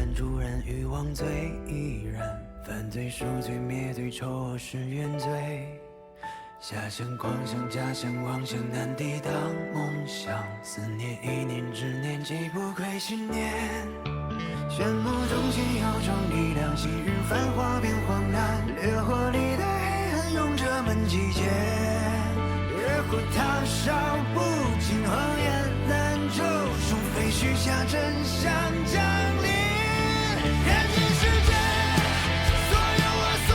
人助人，欲望最易燃，犯罪赎罪灭罪，丑恶是原罪。遐想狂想假想妄想难抵挡梦想，思念一念之念，既不愧信念。炫目中心有种力量，昔日繁华变荒诞，烈火里的黑暗，勇者们集结。烈火烫烧不尽谎言，难救除非许下真相降临。看尽世界，所有我所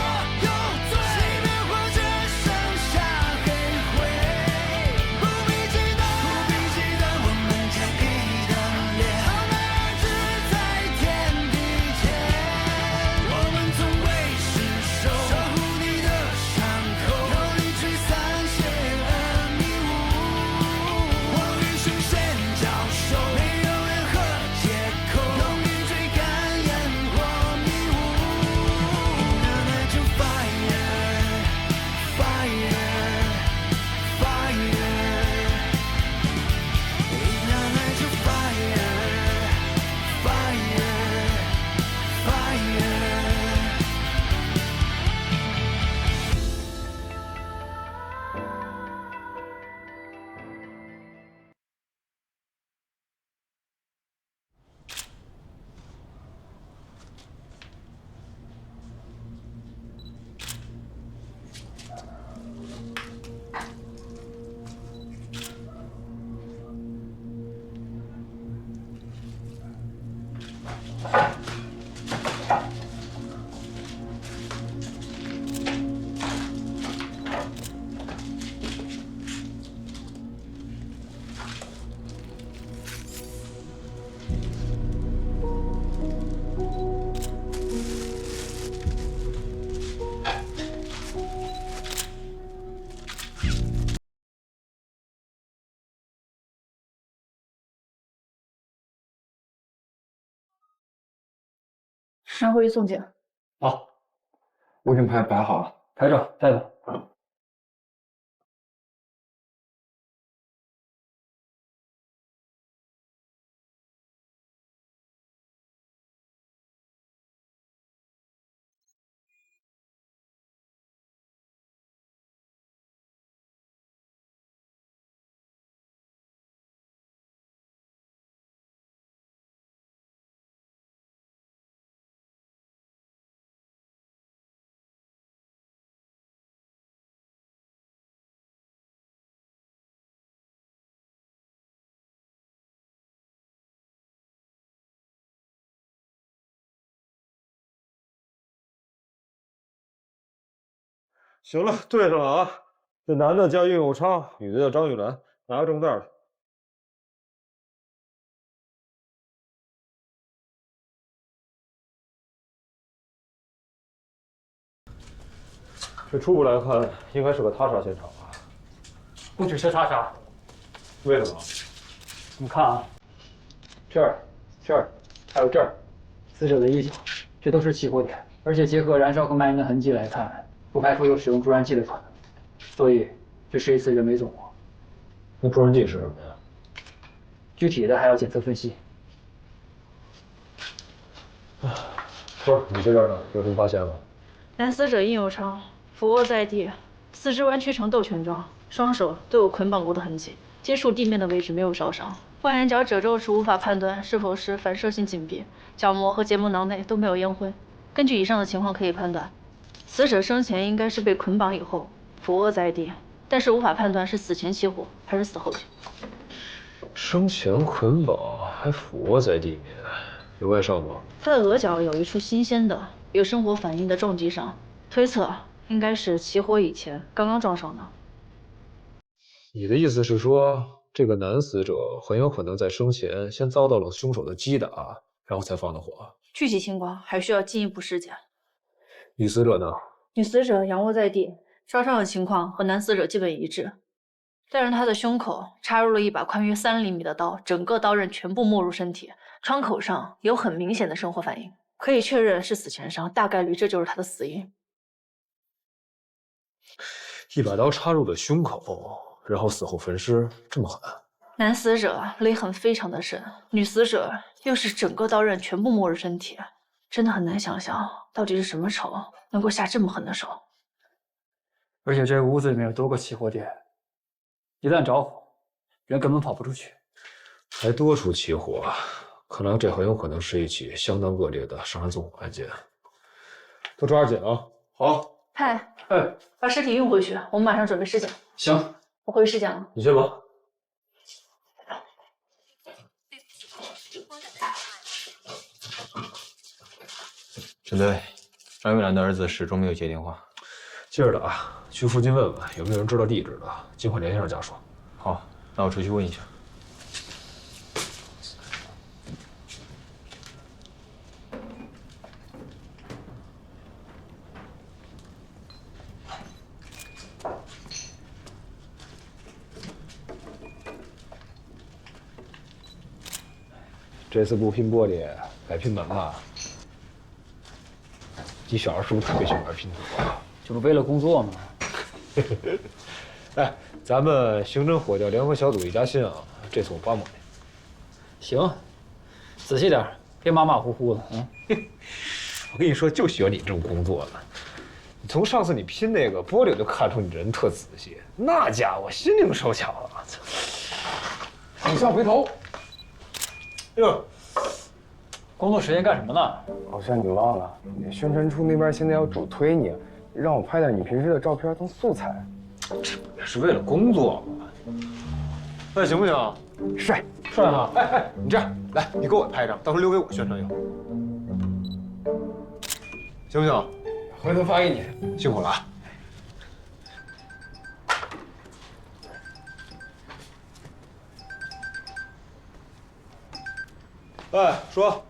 有罪，熄灭或者剩下黑灰。不必激动，我们坚毅的脸，傲慢而止在天地间。我们从未失手，守护你的伤口，有理驱散邪恶迷雾。我与凶险交手，没有任何借口，勇于追赶烟火迷雾。Unnatural fire, fire, fire. Unnatural fire, fire, fire. 上会议送检。好，物品摆好了，抬着带走。行了，对上了啊！这男的叫应有昌，女的叫张玉兰，拿个证袋去。这初步来看，应该是个他杀现场吧？不只是他杀，为什么？你看啊，这儿、这儿，还有这儿，死者的衣角，这都是起火点，而且结合燃烧和蔓延的痕迹来看，不排除有使用助燃剂的可能，所以这是一次人为纵火。那助燃剂是什么呀？具体的还要检测分析。不是，你这边呢？有什么发现吗？男死者应有昌俯卧在地，四肢弯曲成斗拳状，双手都有捆绑过的痕迹，接触地面的位置没有烧伤。外眼角褶皱是无法判断是否是反射性紧闭，角膜和结膜囊内都没有烟灰。根据以上的情况可以判断，死者生前应该是被捆绑以后俯卧在地，但是无法判断是死前起火还是死后起火。生前捆绑还俯卧在地面，有外伤吗？他的额角有一处新鲜的、有生火反应的撞击伤，推测应该是起火以前刚刚撞上的。你的意思是说，这个男死者很有可能在生前先遭到了凶手的击打，然后才放的火？具体情况还需要进一步尸检。女死者呢？女死者仰卧在地，烧伤的情况和男死者基本一致，但是她的胸口插入了一把宽约3厘米的刀，整个刀刃全部没入身体，窗口上有很明显的生火反应，可以确认是死前伤，大概率这就是她的死因。一把刀插入了胸口，然后死后焚尸，这么狠？男死者勒痕非常的深，女死者又是整个刀刃全部没入身体，真的很难想象到底是什么仇能够下这么狠的手。而且这个屋子里面有多个起火点，一旦着火，人根本跑不出去。还多处起火，看来这很有可能是一起相当恶劣的杀人纵火案件。都抓紧啊！好。嗨，哎，把尸体运回去，我们马上准备尸检。行，我回尸检了。你先忙。陈队，张玉兰的儿子始终没有接电话。接着打，去附近问问有没有人知道地址的，尽快联系上家属。好，那我出去问一下。这次不拼玻璃，改拼门了。你小时候是不是特别喜欢玩拼图啊？这不为了工作吗？哎，咱们刑侦火调联合小组一家亲啊，这次我帮帮你。行，仔细点，别马马虎虎的啊。我跟你说，就喜欢你这种工作的。从上次你拼那个玻璃，我就看出你人特仔细，那家伙心灵手巧啊。影像回头。哟，工作时间干什么呢？好像你忘了，宣传处那边现在要主推你，让我拍点你平时的照片当素材。也是为了工作嘛。那行不行？帅，帅哈！哎，你这样来，你给我拍一张，到时候留给我宣传用，行不行？回头发给你。辛苦了啊！哎，说，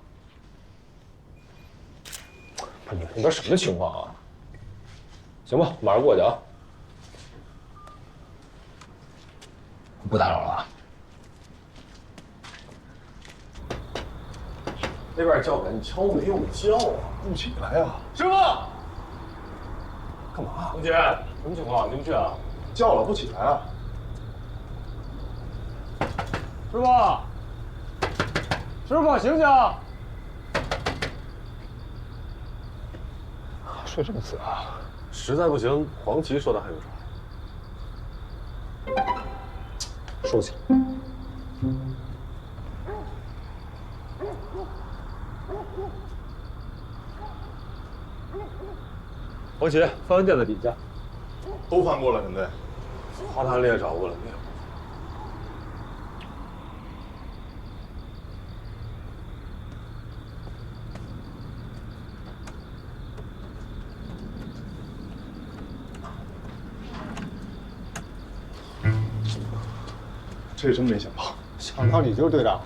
不是你们那边什么情况啊？行吧，马上过去啊。不打扰了啊。那边叫人，你敲没有叫啊？不起来啊！师傅，干嘛？红姐，什么情况？你们去啊？叫了不起来啊？师傅，师傅，醒醒！睡这么死啊？实在不行，黄旗说的还有啥？收起来。黄旗，翻完垫子底下。都翻过了，陈队。花坛里也找过了，没有。这真没想到，想到你就是队长了。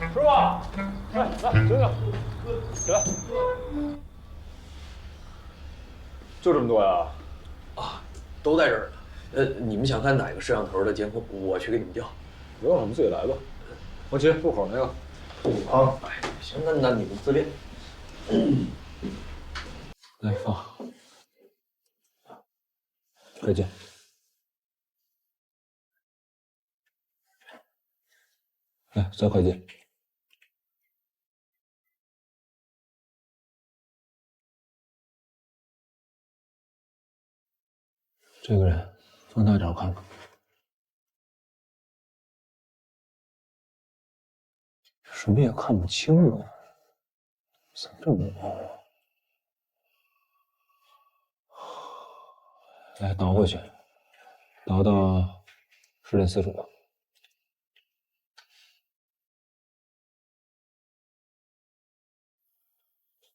师傅，来，醒醒，起来。就这么多呀？啊，都在这儿呢。你们想看哪个摄像头的监控？我去给你们调。不用了，我们自己来吧。王琦，入口那个。啊，哎，行，那你们自练。来放。快进。来，再快进。这个人，放大点看看。什么也看不清啊，怎么这么模糊？来，倒回去，倒到10.45。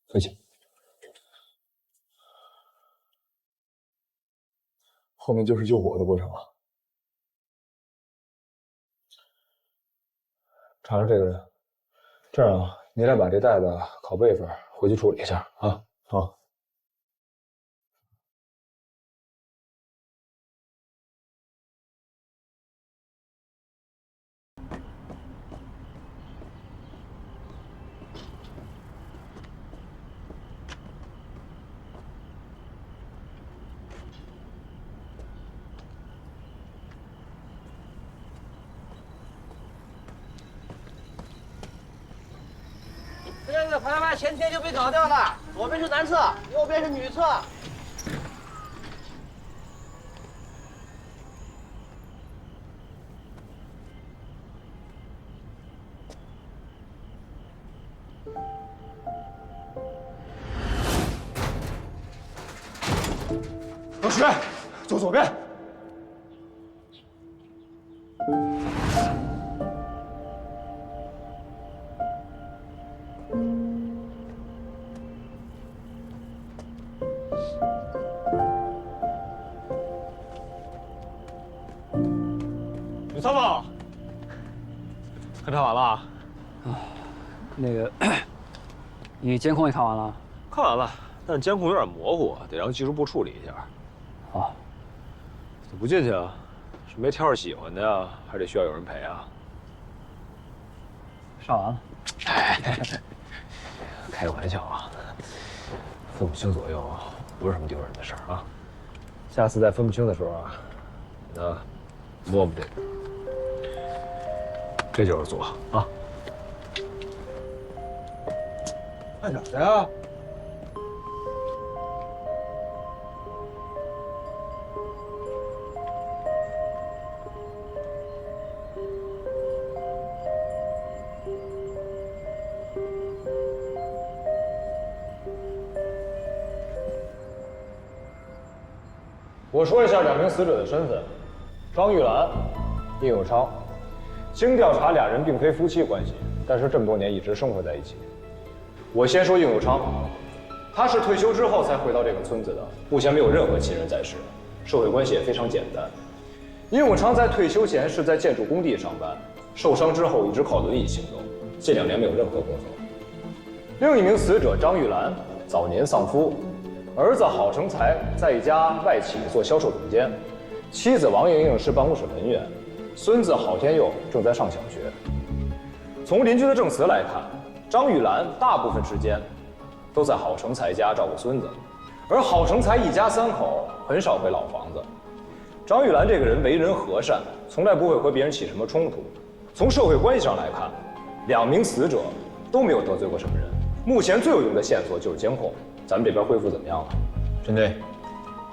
快进。后面就是救火的过程了。查查这个人。这样啊，你俩把这袋子拷备份回去处理一下啊。好。的拍卖前天就被搞掉了，左边是男厕，右边是女厕。老师，走左边。吕参谋，勘察完了？那个，你监控也看完了？看完了，但监控有点模糊，得让技术部处理一下。啊，怎么不进去啊？是没挑着喜欢的呀，还得需要有人陪啊？上完了。哎，开个玩笑啊，分不清左右不是什么丢人的事儿啊。下次再分不清的时候啊，你呢摸摸这就是左啊。干啥的呀？我说一下2名死者的身份：张玉兰、应有昌。经调查，俩人并非夫妻关系，但是这么多年一直生活在一起。我先说应有昌，他是退休之后才回到这个村子的，目前没有任何亲人在世，社会关系也非常简单。应有昌在退休前是在建筑工地上班，受伤之后一直靠轮椅行动，近2年没有任何工作。另一名死者张玉兰早年丧夫。儿子郝成才在一家外企做销售总监，妻子王莹莹是办公室文员，孙子郝天佑正在上小学。从邻居的证词来看，张玉兰大部分时间都在郝成才家照顾孙子，而郝成才一家3口很少回老房子。张玉兰这个人为人和善，从来不会和别人起什么冲突。从社会关系上来看，2名死者都没有得罪过什么人。目前最有用的线索就是监控。咱们这边恢复怎么样了？陈队，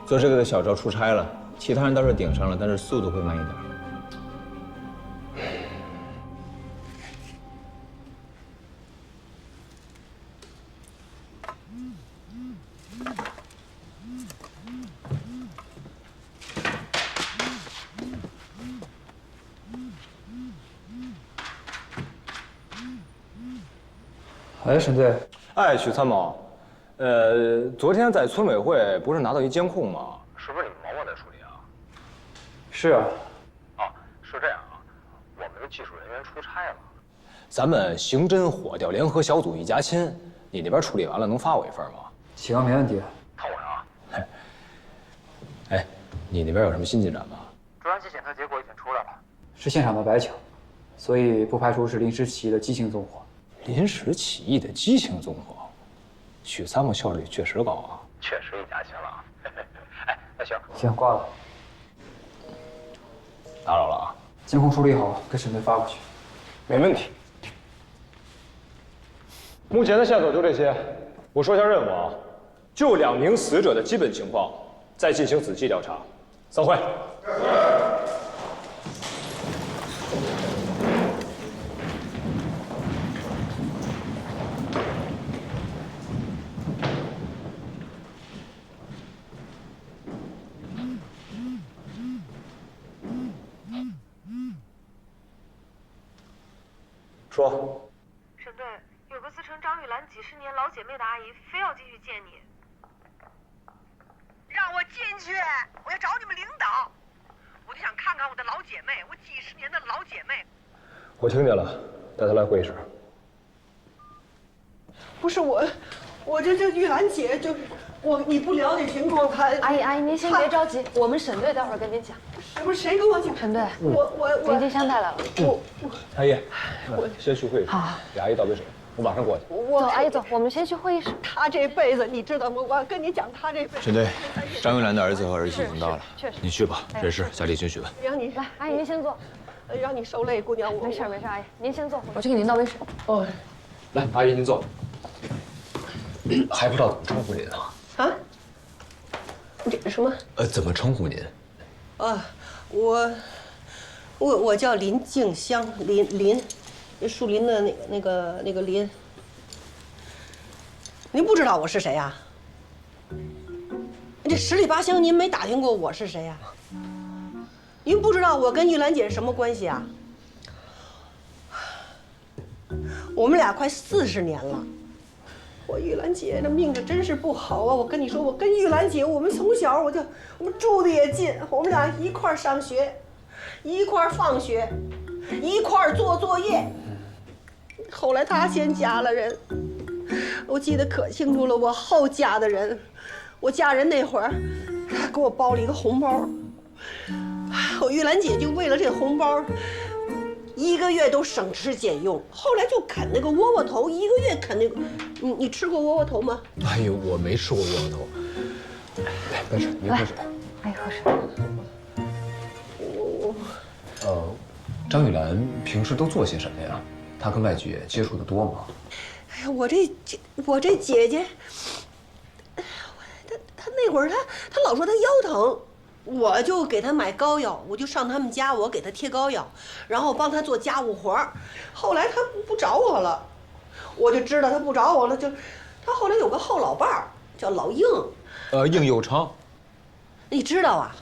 做这个的小赵出差了，其他人倒是顶上了，但是速度会慢一点。哎，沈队。哎，许参谋。昨天在村委会不是拿到一监控吗？是不是你们毛毛在处理啊？是啊。哦，是这样啊，我们的技术人员出差了，咱们刑侦火调联合小组一家亲，你那边处理完了能发我一份吗？行，没问题。看我啊！哎，你那边有什么新进展吗？助燃器检测结果已经出来了，是现场的白抢，所以不排除是临时起意的激情纵火。临时起意的激情纵火。许参谋效率确实高啊，确实一家亲了。哎，那行，行，挂了。打扰了啊。监控处理好，给沈队发过去。没问题。目前的线索就这些。我说一下任务啊，就2名死者的基本情况，再进行仔细调查。散会。说，沈队，有个自称张玉兰几10年老姐妹的阿姨，非要进去见你。让我进去，我要找你们领导。我就想看看我的老姐妹，我几10年的老姐妹。我听见了，带她来会议室。不是我这玉兰姐就是你不了解情况，阿姨您先别着急，我们沈队待会儿跟您讲。不是谁跟我讲？沈队，我林金香带来了。阿姨，先去会议室。好，给阿姨倒杯水，我马上过去。走，阿姨走，我们先去会议室。他这辈子你知道吗？我跟你讲，他这辈子。沈队，张玉兰的儿子和儿媳已经到了，确实。你去吧，人事下例行询问。让你来，阿姨您先坐。让你受累，姑娘，没事，阿姨您先坐，我去给您倒杯水。哦，来，阿姨您坐。还不知道怎么称呼您啊？啊？这什么？怎么称呼您？啊，我叫林静香，林，树林的那个林。您不知道我是谁呀？这十里八乡您没打听过我是谁呀？您不知道我跟玉兰姐是什么关系啊？我们俩快40年了。我玉兰姐这命可真是不好啊！我跟你说，我跟玉兰姐，我们从小我们住的也近，我们俩一块儿上学，一块儿放学，一块儿做作业。后来她先嫁了人，我记得可清楚了。我后嫁的人，我嫁人那会儿，她给我包了一个红包。我玉兰姐就为了这红包，1个月都省吃俭用，后来就啃那个窝窝头，1个月啃那个。你吃过窝窝头吗？哎呦，我没吃过窝窝头。来，杯水，您喝水。哎，喝水。张玉兰平时都做些什么呀？她跟外界接触的多吗？哎呀，我这姐姐，她那会儿她老说她腰疼。我就给他买膏药，我就上他们家，我给他贴膏药，然后帮他做家务活儿。后来他不找我了，我就知道他不找我了，他后来有个后老伴儿叫老应，应有昌，你知道啊？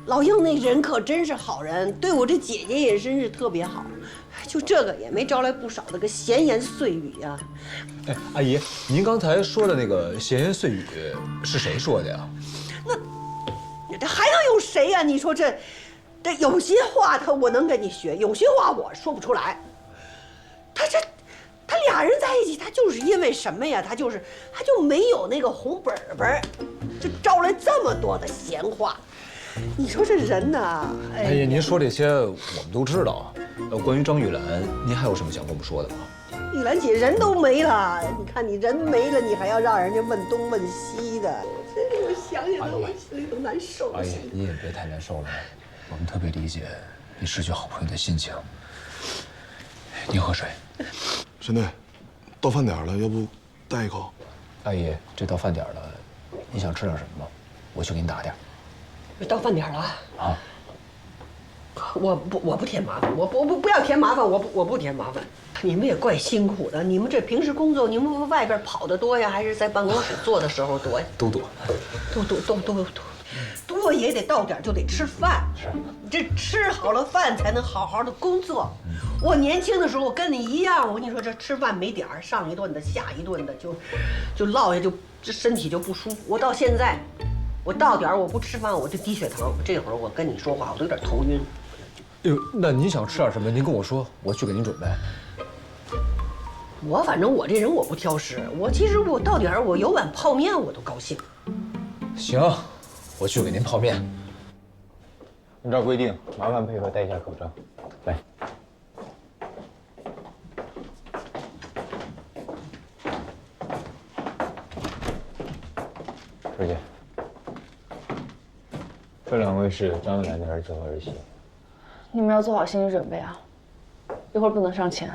老应那人可真是好人，对我这姐姐也真是特别好，就这个也没招来不少的个闲言碎语呀。哎，阿姨，您刚才说的那个闲言碎语是谁说的呀？这还能有谁呀？你说这有些话我能跟你学，有些话我说不出来。他俩人在一起，他就是因为什么呀？他就没有那个红本本，就招来这么多的闲话。你说这人呐，哎呀，您说这些我们都知道。关于张玉兰，您还有什么想跟我们说的吗？玉兰姐人都没了，你看你人没了，你还要让人家问东问西的。我想想我心里都难受。阿姨，你也别太难受了，我们特别理解你失去好朋友的心情。您喝水。沈队，到饭点了，要不带一口？阿姨，这到饭点了，你想吃点什么吗？我去给你打点。到饭点了啊！我不添麻烦，我不要添麻烦，我不添麻烦。你们也怪辛苦的，你们这平时工作，你们外边跑的多呀，还是在办公室坐的时候多呀？都多，多也得到点就得吃饭。是，这吃好了饭才能好好的工作。我年轻的时候，我跟你一样，我跟你说，这吃饭没点儿，上一顿的下一顿的，就落下这身体就不舒服。我到现在，我到点儿我不吃饭我就低血糖，这会儿我跟你说话我都有点头晕。哎呦，那您想吃点什么？您跟我说，我去给您准备。反正我这人我不挑食，其实我到点儿我有碗泡面我都高兴。行，我去给您泡面。按照规定，麻烦配合戴一下口罩。来。师姐，这2位是张玉兰的儿子和儿媳。你们要做好心理准备啊，一会儿不能上前。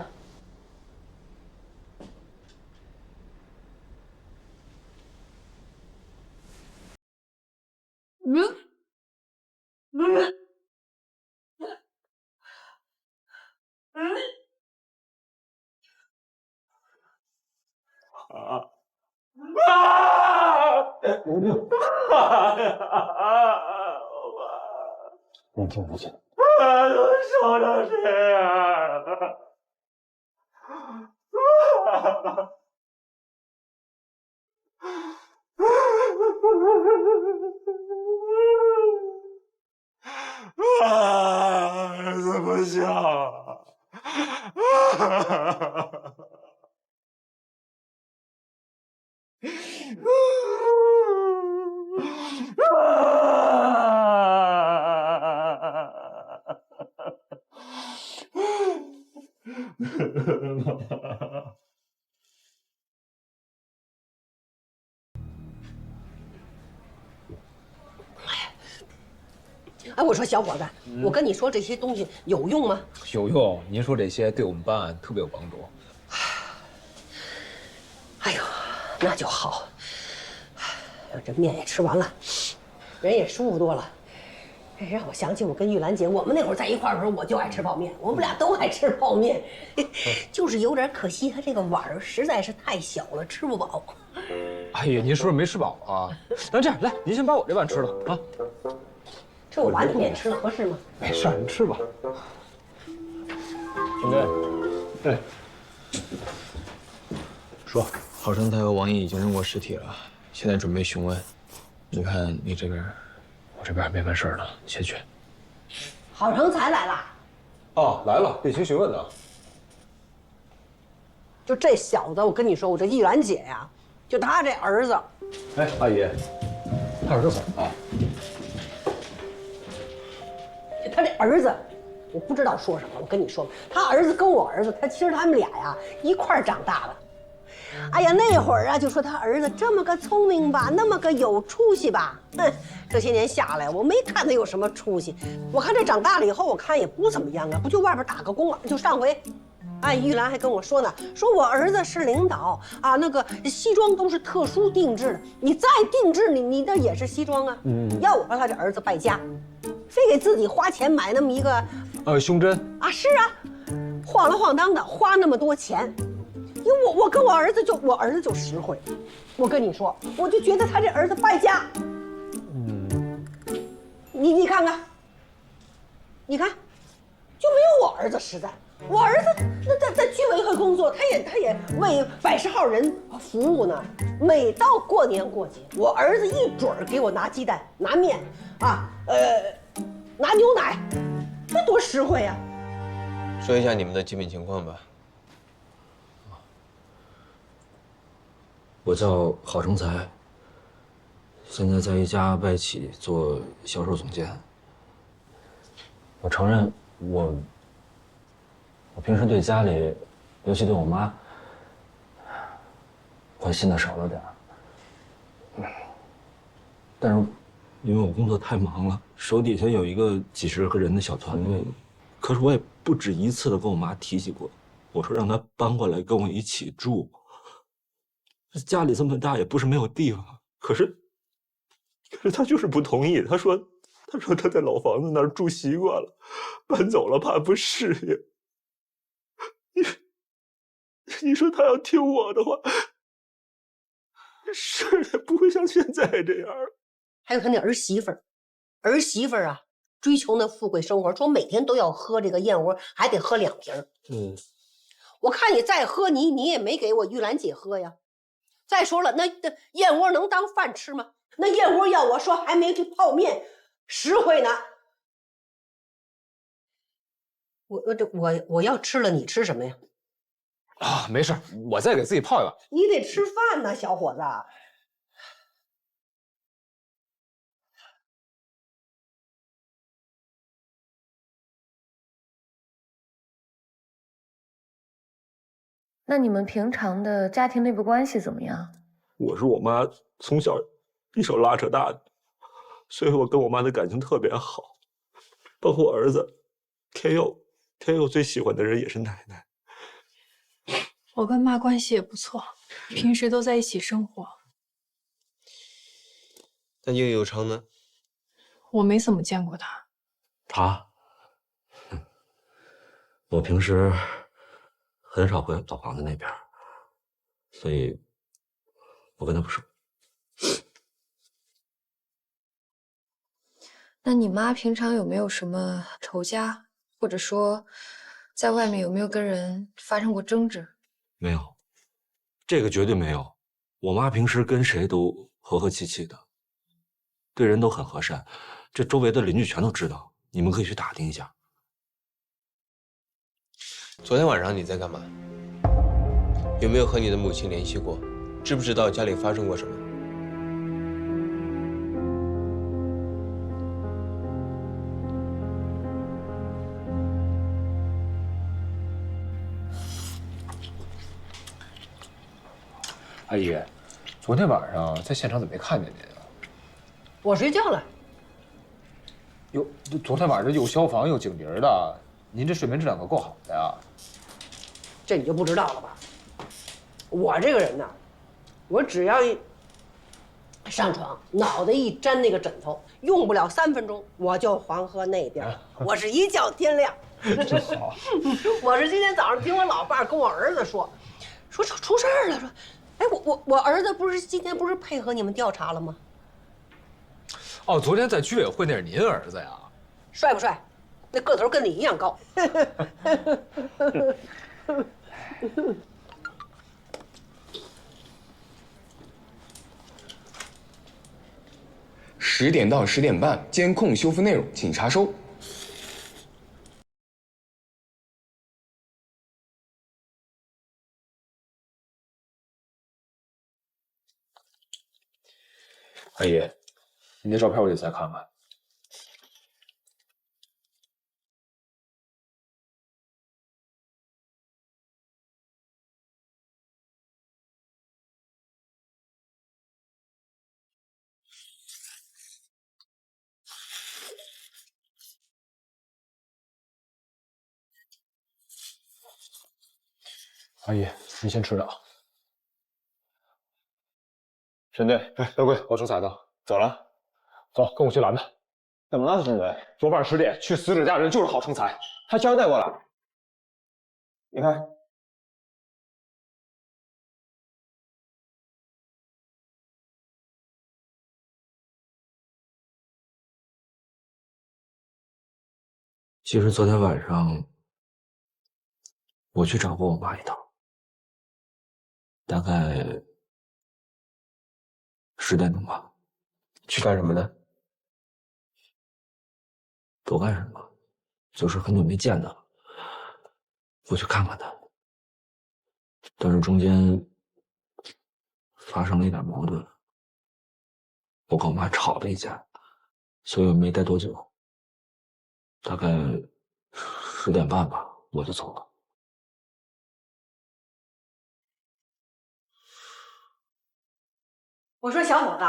冷静冷静。都受成这样了。怎么笑？哎，我说小伙子，我跟你说这些东西有用吗？有用，您说这些对我们办案特别有帮助。哎呦，那就好。这面也吃完了，人也舒服多了。这让我想起我跟玉兰姐，我们那会儿在一块儿的时候，我就爱吃泡面，我们俩都爱吃泡面，就是有点可惜，它这个碗实在是太小了，吃不饱。哎呀，您是不是没吃饱啊？那这样，来，您先把我这碗吃了啊。这我碗里面吃的合适吗？没事，你吃吧。兄弟，对，说，郝成才和王毅已经认过尸体了，现在准备询问。你看你这边，我这边还没完事儿呢，先去。郝成才来了。哦，来了，例行询问呢。就这小子，我跟你说，我这玉兰姐呀，就他这儿子。哎，阿姨，他儿子怎么了？他这儿子，我不知道说什么。我跟你说，他儿子跟我儿子，其实他们俩呀一块儿长大的。哎呀，那会儿啊，就说他儿子这么个聪明吧，那么个有出息吧。哼，这些年下来，我没看他有什么出息。我看这长大了以后，我看也不怎么样啊，不就外边打个工啊？就上回，哎，玉兰还跟我说呢，说我儿子是领导啊，那个西装都是特殊定制的，你再定制，你那也是西装啊。要我说他这儿子败家，非给自己花钱买那么一个胸针啊，是啊，晃了晃荡的花那么多钱。因为我跟我儿子就实惠，我跟你说，我就觉得他这儿子败家。你看看，你看，就没有我儿子实在。我儿子那在居委会工作，他也为百十号人服务呢。每到过年过节，我儿子一准儿给我拿鸡蛋、拿面啊，拿牛奶，这多实惠啊！说一下你们的基本情况吧。我叫郝成才，现在在一家外企做销售总监。我承认我平时对家里，尤其对我妈，关心的少了点儿。但是因为我工作太忙了，手底下有一个几十个人的小团队，可是我也不止一次的跟我妈提起过，我说让她搬过来跟我一起住。家里这么大也不是没有地方，可是他就是不同意。他说他在老房子那儿住习惯了，搬走了怕不适应。你说他要听我的话，事也不会像现在这样。还有他那儿媳妇儿啊，追求那富贵生活，说每天都要喝这个燕窝，还得喝2瓶。我看你再喝，你也没给我玉兰姐喝呀。再说了，那燕窝能当饭吃吗？那燕窝要我说还没这泡面实惠呢。我要吃了，你吃什么呀？啊，没事，我再给自己泡一碗。你得吃饭呢，小伙子。那你们平常的家庭内部关系怎么样？我是我妈从小一手拉扯大的，所以我跟我妈的感情特别好。包括我儿子天佑最喜欢的人也是奶奶。我跟妈关系也不错，平时都在一起生活。那应有昌呢？我没怎么见过他。我平时很少回老房子那边，所以我跟他不熟。那你妈平常有没有什么仇家，或者说在外面有没有跟人发生过争执？没有，这个绝对没有。我妈平时跟谁都和和气气的，对人都很和善，这周围的邻居全都知道，你们可以去打听一下。昨天晚上你在干嘛？有没有和你的母亲联系过？知不知道家里发生过什么？阿姨，昨天晚上在现场怎么没看见您啊？我睡觉了。哟，昨天晚上有消防有警笛的，您这睡眠质量可够好的呀。这你就不知道了吧？我这个人呢，我只要一上床，脑袋一沾那个枕头，用不了3分钟，我就黄河那边，我是一觉天亮。真好。我是今天早上听我老伴跟我儿子说出事儿了，说，哎，我儿子今天不是配合你们调查了吗？哦，昨天在居委会那是您儿子呀？帅不帅？那个头跟你一样高。10点到10点半，监控修复内容，请查收。阿姨，你那照片我得再看看。阿姨，你先吃着啊。沈队，德贵，我出彩的，走了，走，跟我去拦他。怎么了，沈队？昨晚10点去死者家人就是郝成才，他交代过了。你看，其实昨天晚上我去找过我妈一趟，大概10点钟吧。去干什么呢？不干什么，就是很久没见她了，我去看看她。但是中间发生了一点矛盾，我跟我妈吵了一架，所以我没待多久，大概10点半吧，我就走了。我说小伙子，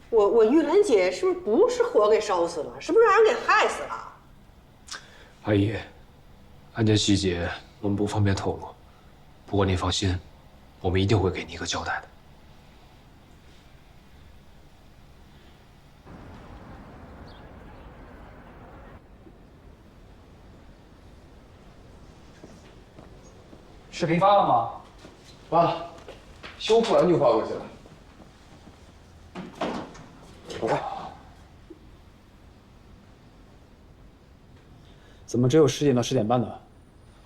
我玉兰姐不是火给烧死了，是不是让人给害死了？阿姨，案件细节我们不方便透露，不过您放心，我们一定会给你一个交代的。视频发了吗？发了，修复完就发过去了。我看，怎么只有10点到10点半呢？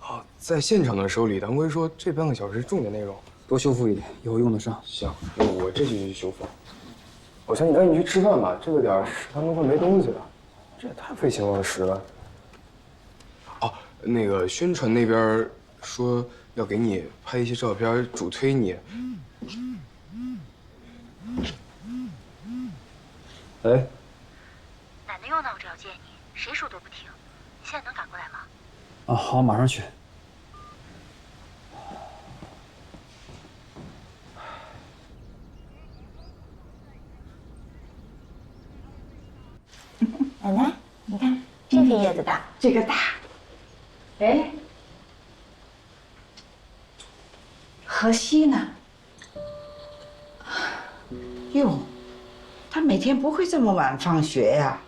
啊，在现场的时候，李当归说这半个小时重点内容，多修复一点，以后用得上。行，那我这就去修复。我想你赶紧去吃饭吧，这个点儿食堂都快没东西了，这也太费钱了，10万。哦，那个宣传那边说要给你拍一些照片，主推你。哎，奶奶又闹着要见你，谁说都不听。你现在能赶过来吗？啊，好，马上去。奶奶，你看这个叶子大，这个大。哎，荷西呢？哟，他每天不会这么晚放学呀？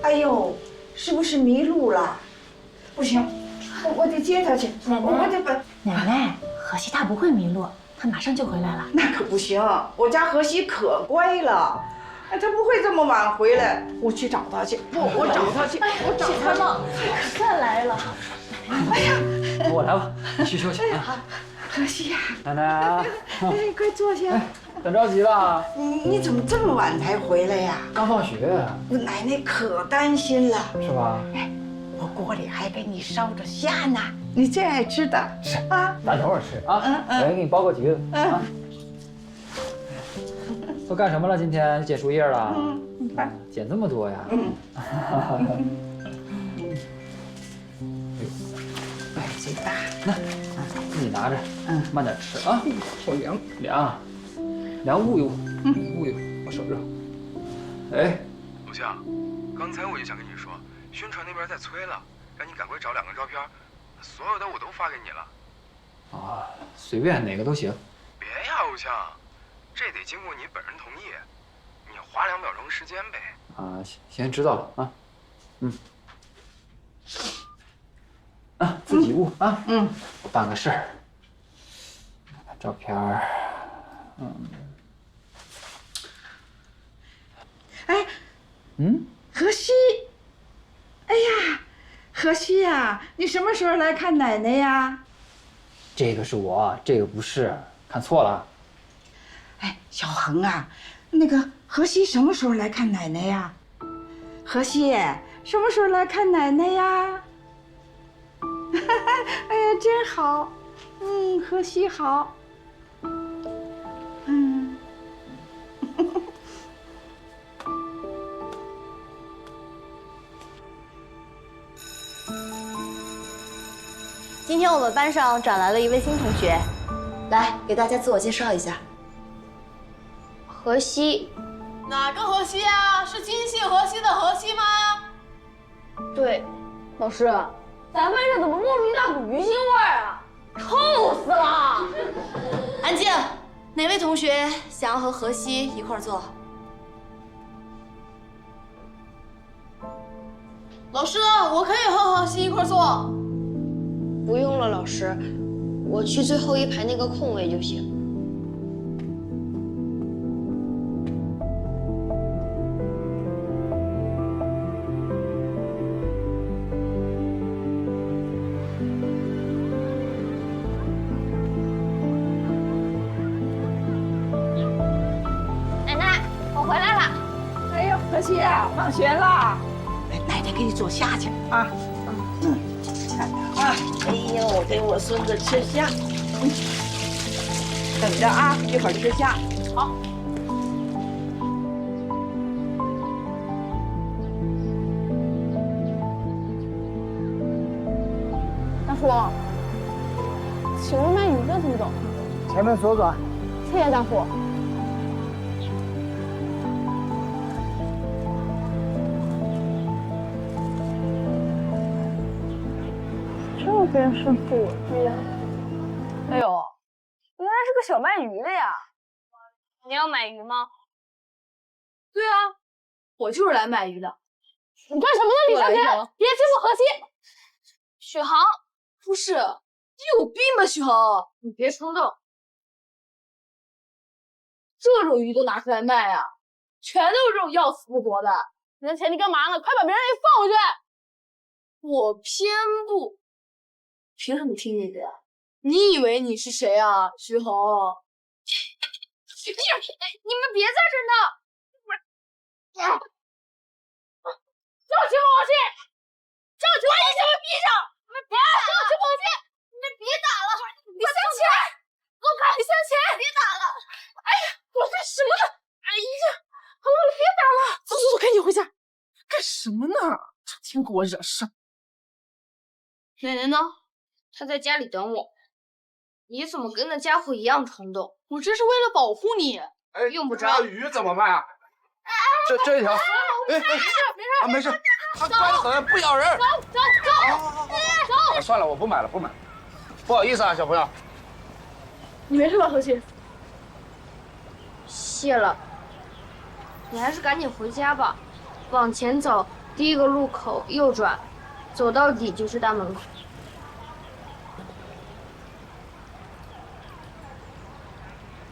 哎呦，是不是迷路了？不行，我得接他去。奶奶，我得把奶奶，荷西他不会迷路，他马上就回来了。那可不行，我家荷西可乖了。哎，他不会这么晚回来，我去找他去。我找他去，我找他去。他可算来了。哎呀，我来吧，你去休息啊。好，荷西呀，奶奶啊，哎，快坐下。等着急了。你怎么这么晚才回来呀？刚放学。我奶奶可担心了。是吧？哎，我锅里还给你烧着虾呢，你最爱吃的。是啊，咱等会儿吃啊。我给你包个橘子啊。都干什么了？今天捡树叶了？捡这么多呀？哎，这大，那自己拿着，慢点吃啊。好凉，凉捂一捂，捂一捂，我手热。哎，偶像，刚才我就想跟你说，宣传那边在催了，让你赶快找2个照片，所有的我都发给你了。啊，随便哪个都行。好像，这得经过你本人同意，你花2秒钟时间呗。啊，行，知道了啊。啊，自己悟啊。我办个事儿。照片儿，荷西，哎呀，荷西呀，你什么时候来看奶奶呀？这个是我，这个不是，看错了。哎，小恒啊，那个荷西什么时候来看奶奶呀？荷西什么时候来看奶奶呀？哎呀，真好，荷西好，今天我们班上找来了一位新同学，来给大家自我介绍一下。荷西。哪个荷西啊？是金系荷西的荷西吗？对。老师，咱班上怎么莫名一大股鱼腥味啊？臭死了！安静，哪位同学想要和荷西一块儿坐？老师，我可以和荷西一块儿坐。不用了，老师，我去最后一排那个空位就行。奶奶，我回来了。哎呦，荷西啊，放学了，来，奶奶给你做虾去啊。哎呦，给我孙子吃虾，等着啊，一会儿吃虾。好。大夫，请问卖鱼的怎么走？前面左转。谢谢大夫。这边是左边。哎呦，原来是个小卖鱼的呀！你要买鱼吗？对啊，我就是来买鱼的。你干什么呢，李少天？别欺负荷西！许航，不是，你有病吧，许航？你别冲动。这种鱼都拿出来卖啊？全都是这种要死不活的。你的钱你干嘛呢？快把别人给放回去！我偏不。凭什么听你的呀？你以为你是谁啊，徐恒？你们别在这闹！叫徐恒去！叫徐恒去！闭上！别叫徐恒去！你别打了！你向前！给我看！你向前！别打了！哎呀，我干什么呢？哎呀，好了，别打了！走走走，赶紧回家！干什么呢？整天给我惹事！奶奶呢？他在家里等我。你怎么跟那家伙一样冲动？我这是为了保护你。哎，用不着。鱼怎么卖啊？这一条。没事没事。它乖得很，不咬人。走。算了，我不买了，不买。不好意思啊，小朋友。你没事吧，何西？谢了。你还是赶紧回家吧。往前走，第一个路口右转，走到底就是大门口。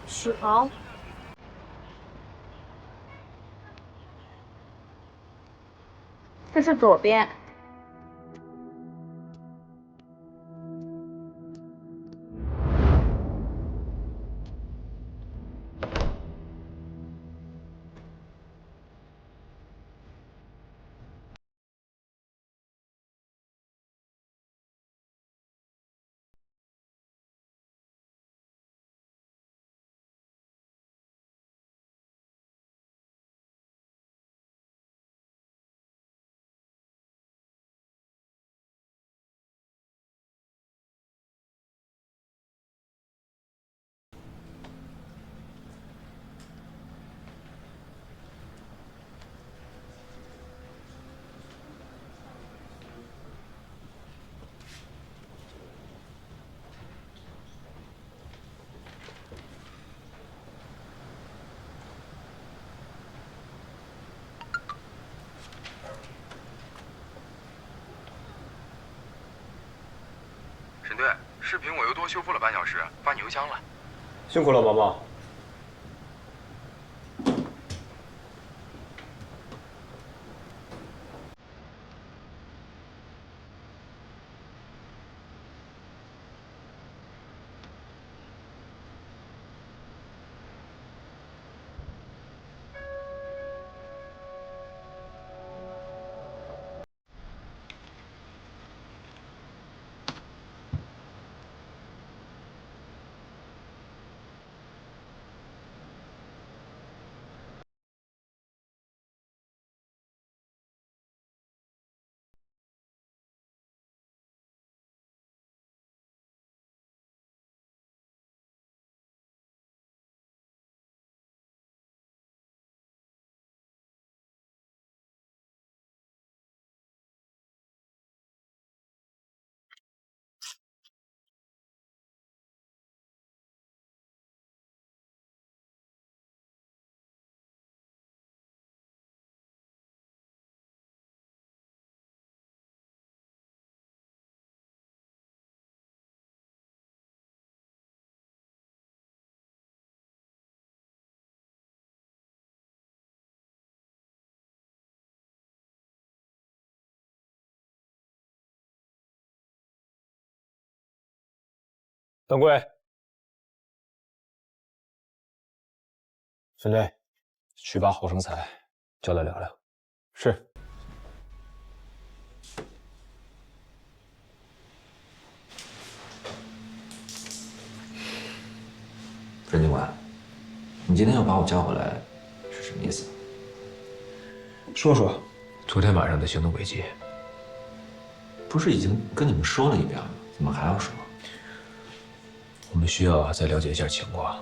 许航，这是左边。沈队，视频我又多修复了半小时，发你邮箱了。辛苦了，毛毛。邓贵，孙队，去把后生菜叫来聊聊。是。沈警官，你今天又把我叫回来，是什么意思？说说昨天晚上的行动轨迹。不是已经跟你们说了一遍了，怎么还要说？我们需要再了解一下情况。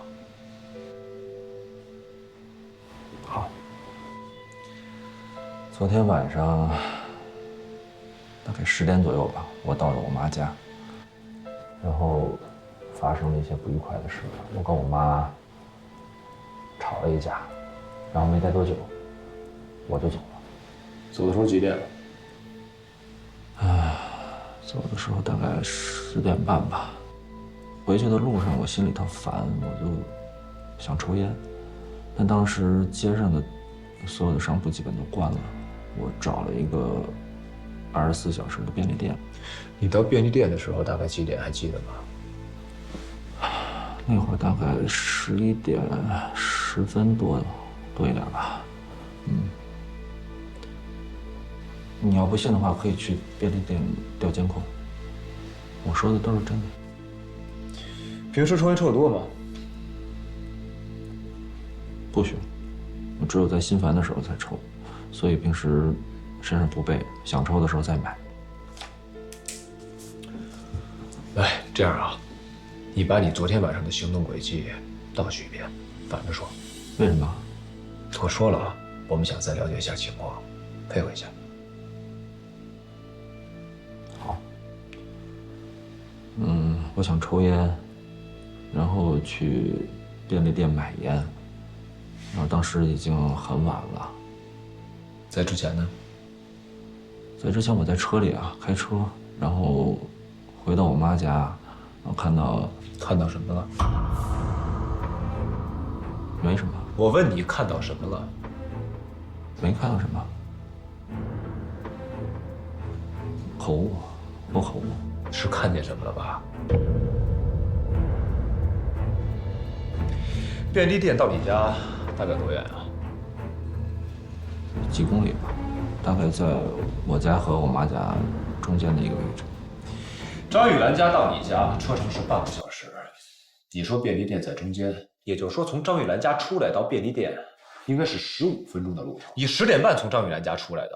好。昨天晚上大概10点左右吧，我到了我妈家，然后发生了一些不愉快的事，我跟我妈吵了一架，然后没待多久我就走了。走的时候几点了？走的时候大概10点半吧。回去的路上我心里头烦，我就想抽烟，但当时街上的所有的商铺基本都关了，我找了一个24小时的便利店。你到便利店的时候大概几点？还记得吗？那会儿大概11点10分多一点吧。你要不信的话，可以去便利店调监控。我说的都是真的。平时抽烟抽得多吗？不许，我只有在心烦的时候才抽，所以平时身上不备，想抽的时候再买。来，这样啊，你把你昨天晚上的行动轨迹倒叙一遍，反着说。为什么？我说了啊，我们想再了解一下情况，配合一下。好。我想抽烟，然后去便利店买烟，然后当时已经很晚了。在之前呢？在之前我在车里啊，开车，然后回到我妈家，然后看到什么了？没什么。我问你看到什么了？没看到什么。口误，我口误。是看见什么了吧？便利店到你家大概多远啊？几公里吧，大概在我家和我妈家中间的一个位置。张玉兰家到你家车程是半个小时，你说便利店在中间，也就是说从张玉兰家出来到便利店应该是15分钟的路程。你10点半从张玉兰家出来的，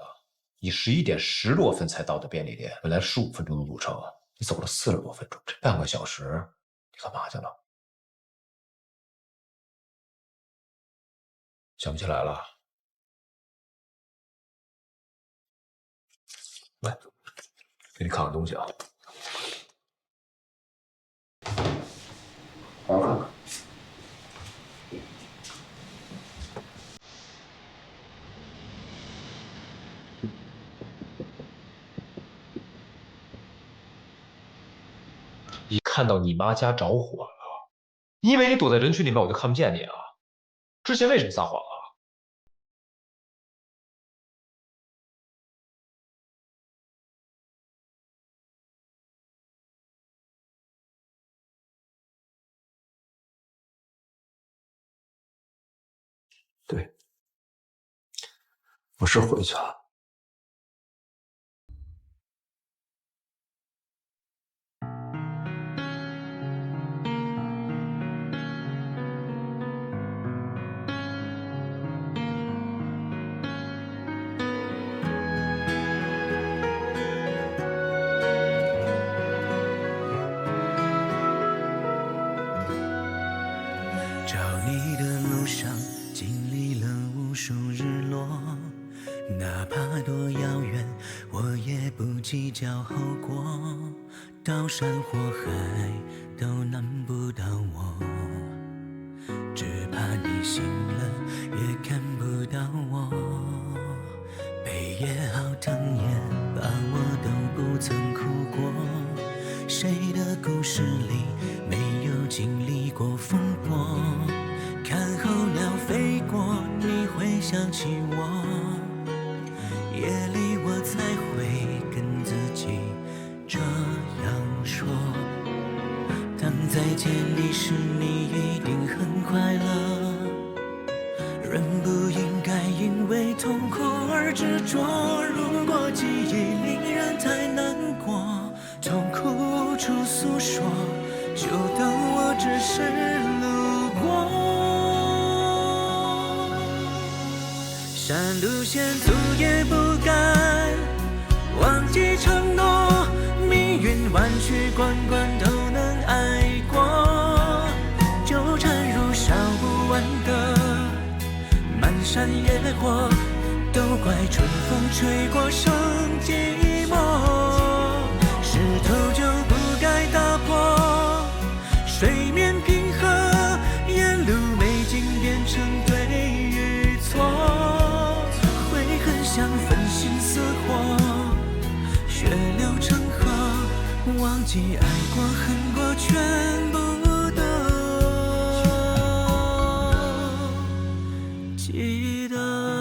你11点10多分才到的便利店，本来15分钟的路程，你走了40多分钟，这半个小时你干嘛去了？想不起来了？来，给你看看东西啊。好好看看。一看到你妈家着火了，你以为你躲在人群里面我就看不见你啊？之前为什么撒谎啊？对，我是回去了。找你的路上经历了无数日落，哪怕多遥远，我也不计较后果。刀山火海都难不倒我，只怕你醒了也看不到我。北也好，藤也罢，我都不曾哭过。谁的故事里没有经历过风波？看候鸟飞过，你会想起我。夜里我才会跟自己这样说。当再见你时，你一定很快乐。人不应该因为痛苦而执着。如果记忆令人太难过，痛苦无处诉说，就当我只是路过。山路险阻也不敢忘记承诺，命运弯曲关关都能爱过。纠缠如烧不完的漫山野火，都怪春风吹过生寂寞。石头就不该打破，水面平和，沿路美景变成对与错。悔恨像焚心似火，血流成河，忘记爱过恨过全部都记得。